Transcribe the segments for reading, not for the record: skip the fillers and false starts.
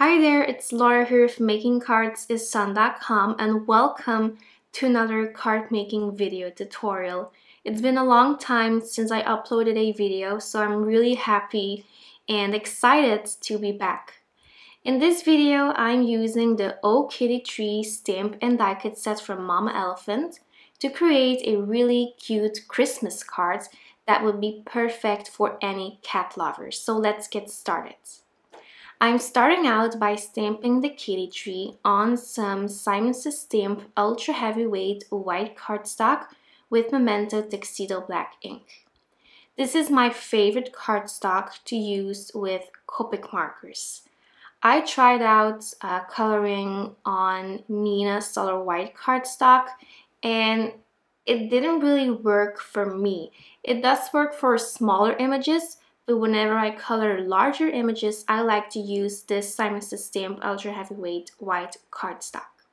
Hi there, it's Laura here from makingcardsisun.com and welcome to another card making video tutorial. It's been a long time since I uploaded a video, so I'm really happy and excited to be back. In this video, I'm using the O Kitty Tree stamp and die cut set from Mama Elephant to create a really cute Christmas card that would be perfect for any cat lovers. So let's get started. I'm starting out by stamping the kitty tree on some Simon Says Stamp ultra heavyweight white cardstock with Memento Tuxedo black ink. This is my favorite cardstock to use with Copic markers. I tried out coloring on Nina Solar White cardstock and it didn't really work for me. It does work for smaller images, but whenever I color larger images, I like to use this Simon Says Stamp Ultra Heavyweight White cardstock.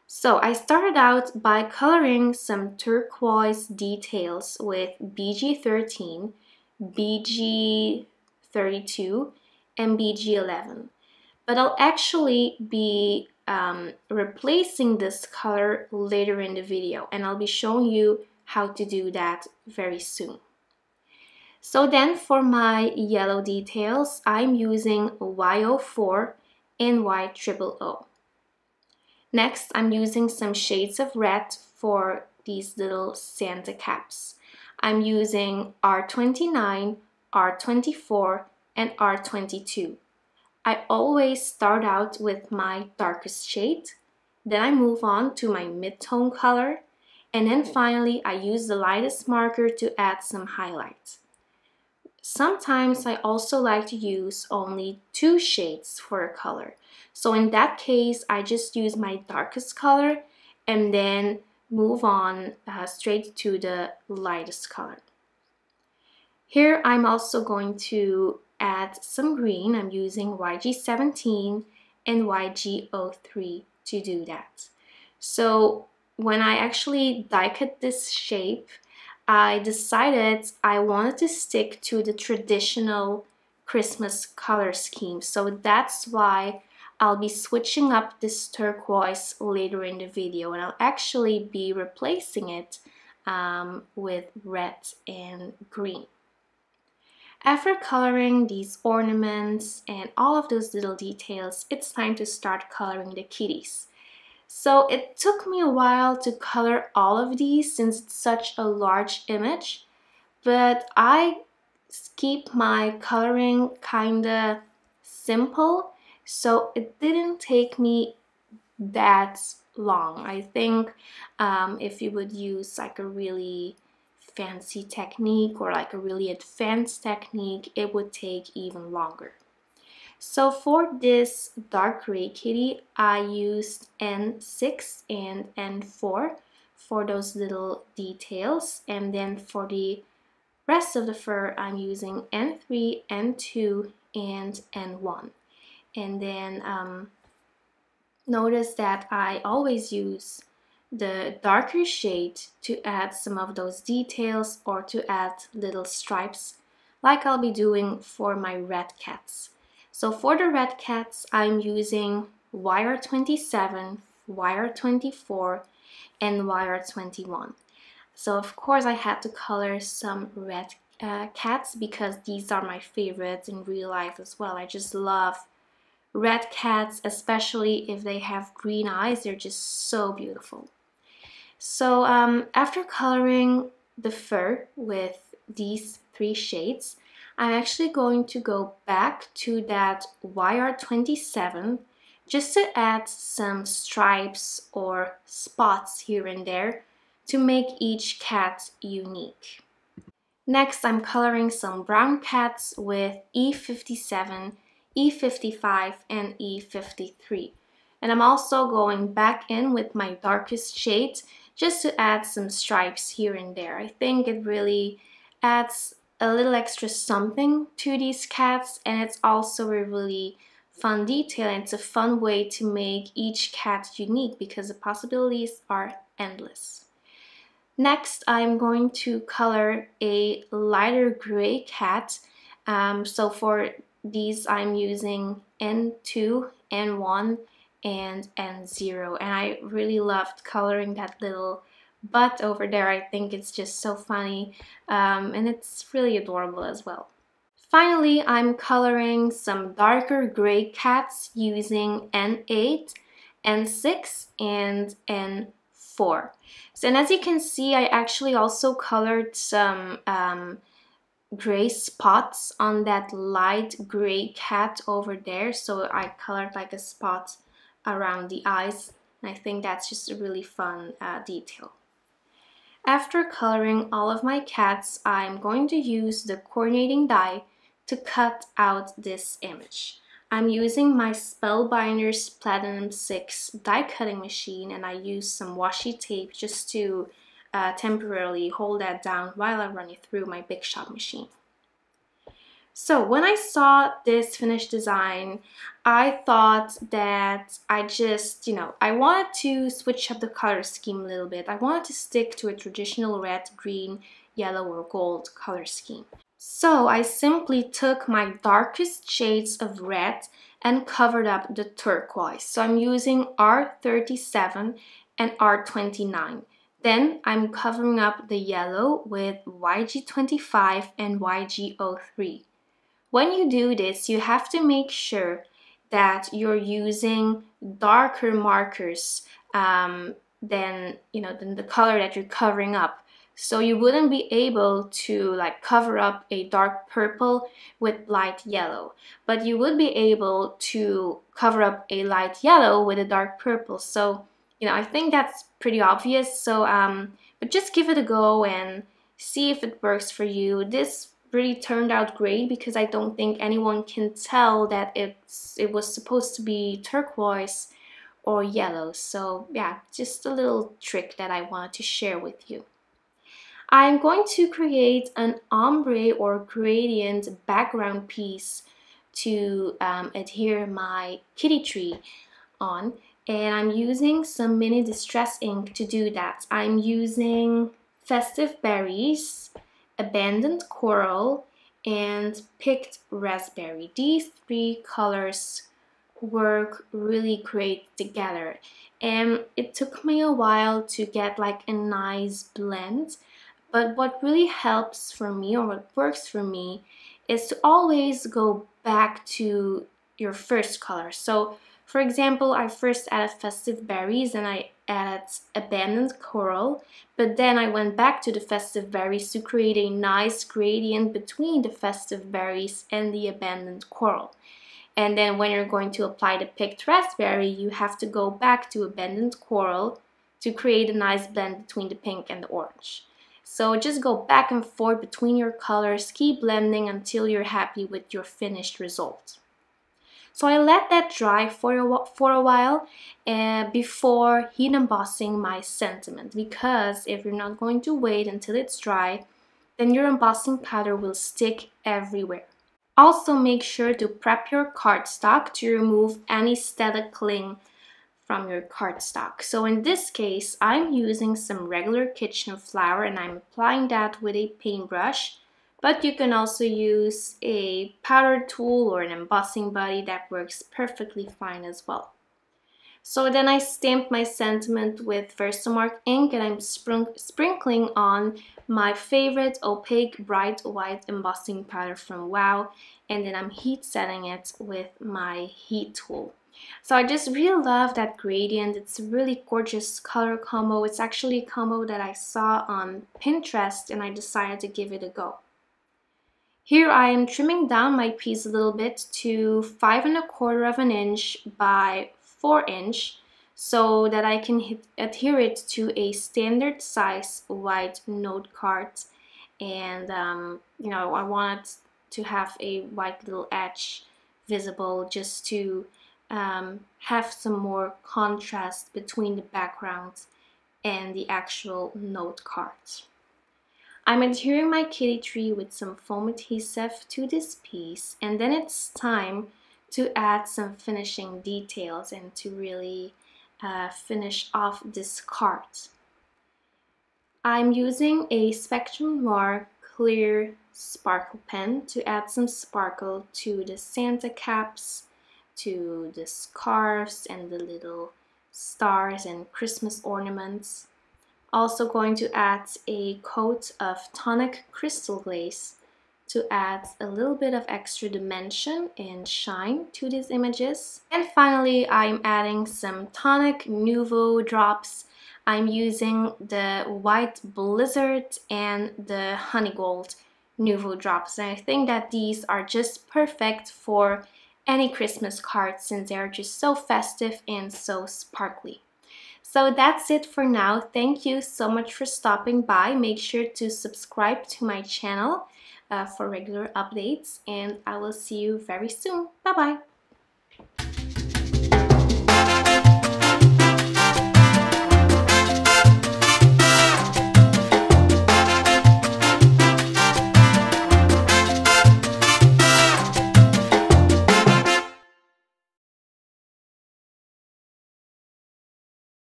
So I started out by coloring some turquoise details with BG13, BG32, and BG11. But I'll actually be replacing this color later in the video, and I'll be showing you how to do that very soon. So then for my yellow details, I'm using Y04 and Y00. Next, I'm using some shades of red for these little Santa caps. I'm using R29, R24, and R22. I always start out with my darkest shade, then I move on to my mid-tone color, and then finally I use the lightest marker to add some highlight. Sometimes I also like to use only 2 shades for a color. So in that case, I just use my darkest color and then move on straight to the lightest color. Here I'm also going to add some green. I'm using YG17 and YG03 to do that. So when I actually die cut this shape, I decided I wanted to stick to the traditional Christmas color scheme. So that's why I'll be switching up this turquoise later in the video, and I'll actually be replacing it with red and green. After coloring these ornaments and all of those little details, it's time to start coloring the kitties. So it took me a while to color all of these since it's such a large image, but I keep my coloring kinda simple, so it didn't take me that long. I think if you would use like a really fancy technique or like a really advanced technique, it would take even longer. So for this dark gray kitty, I used N6 and N4 for those little details, and then for the rest of the fur, I'm using N3, N2, and N1. And then notice that I always use the darker shade to add some of those details or to add little stripes, like I'll be doing for my red cats. So for the red cats, I'm using YR27, YR24, and YR21. So of course I had to color some red cats because these are my favorites in real life as well. I just love red cats, especially if they have green eyes. They're just so beautiful. So after coloring the fur with these 3 shades, I'm actually going to go back to that YR27 just to add some stripes or spots here and there to make each cat unique. Next, I'm coloring some brown cats with E57, E55, and E53. And I'm also going back in with my darkest shade just to add some stripes here and there. I think it really adds a little extra something to these cats, and it's also a really fun detail, and it's a fun way to make each cat unique because the possibilities are endless. Next, I'm going to color a lighter gray cat. So for these, I'm using N2, N1, and N0. And I really loved coloring that little butt over there. I think it's just so funny, and it's really adorable as well. Finally, I'm coloring some darker gray cats using N8, N6, and N4. So, and as you can see, I actually also colored some gray spots on that light gray cat over there. So I colored like a spot around the eyes. And I think that's just a really fun detail. After coloring all of my cats, I'm going to use the coordinating die to cut out this image. I'm using my Spellbinders Platinum 6 die cutting machine, and I use some washi tape just to temporarily hold that down while I run it through my Big Shot machine. So when I saw this finished design, I thought that I just, I wanted to switch up the color scheme a little bit. I wanted to stick to a traditional red, green, yellow, or gold color scheme. So I simply took my darkest shades of red and covered up the turquoise. So I'm using R37 and R29. Then I'm covering up the yellow with YG25 and YG03. When you do this, you have to make sure that you're using darker markers than the color that you're covering up. So you wouldn't be able to like cover up a dark purple with light yellow, but you would be able to cover up a light yellow with a dark purple. So, I think that's pretty obvious. So, but just give it a go and see if it works for you. This really turned out great because I don't think anyone can tell that it was supposed to be turquoise or yellow. So yeah, just a little trick that I wanted to share with you. I'm going to create an ombre or gradient background piece to adhere my kitty tree on, and I'm using some mini distress ink to do that. I'm using Festive Berries, Abandoned Coral, and Picked Raspberry. These three colors work really great together, and it took me a while to get like a nice blend. But what really helps for me, or what works for me, is to always go back to your first color. So for example, I first added Festive Berries and I added Abandoned Coral, but then I went back to the Festive Berries to create a nice gradient between the Festive Berries and the Abandoned Coral. And then when you're going to apply the Picked Raspberry, you have to go back to Abandoned Coral to create a nice blend between the pink and the orange. So just go back and forth between your colors, keep blending until you're happy with your finished result. So I let that dry for a while before heat embossing my sentiment, because if you're not going to wait until it's dry, then your embossing powder will stick everywhere. Also make sure to prep your cardstock to remove any static cling from your cardstock. So in this case, I'm using some regular kitchen flour and I'm applying that with a paintbrush, but you can also use a powder tool or an embossing buddy that works perfectly fine as well. So then I stamped my sentiment with VersaMark ink and I'm sprinkling on my favorite opaque bright white embossing powder from Wow, and then I'm heat setting it with my heat tool. So I just really love that gradient. It's a really gorgeous color combo. It's actually a combo that I saw on Pinterest and I decided to give it a go. Here I am trimming down my piece a little bit to 5 1/4 of an inch by 4 inch so that I can adhere it to a standard size white note card. And I want to have a white little edge visible just to have some more contrast between the background and the actual note cards. I'm adhering my kitty tree with some foam adhesive to this piece, and then it's time to add some finishing details and to really finish off this card. I'm using a Spectrum Noir clear sparkle pen to add some sparkle to the Santa caps, to the scarves and the little stars and Christmas ornaments. Also going to add a coat of Tonic crystal glaze to add a little bit of extra dimension and shine to these images. And finally, I'm adding some Tonic Nuvo drops. I'm using the White Blizzard and the Honey Gold Nuvo drops, and I think that these are just perfect for any Christmas card since they are just so festive and so sparkly. So that's it for now. Thank you so much for stopping by. Make sure to subscribe to my channel for regular updates, and I will see you very soon. Bye bye.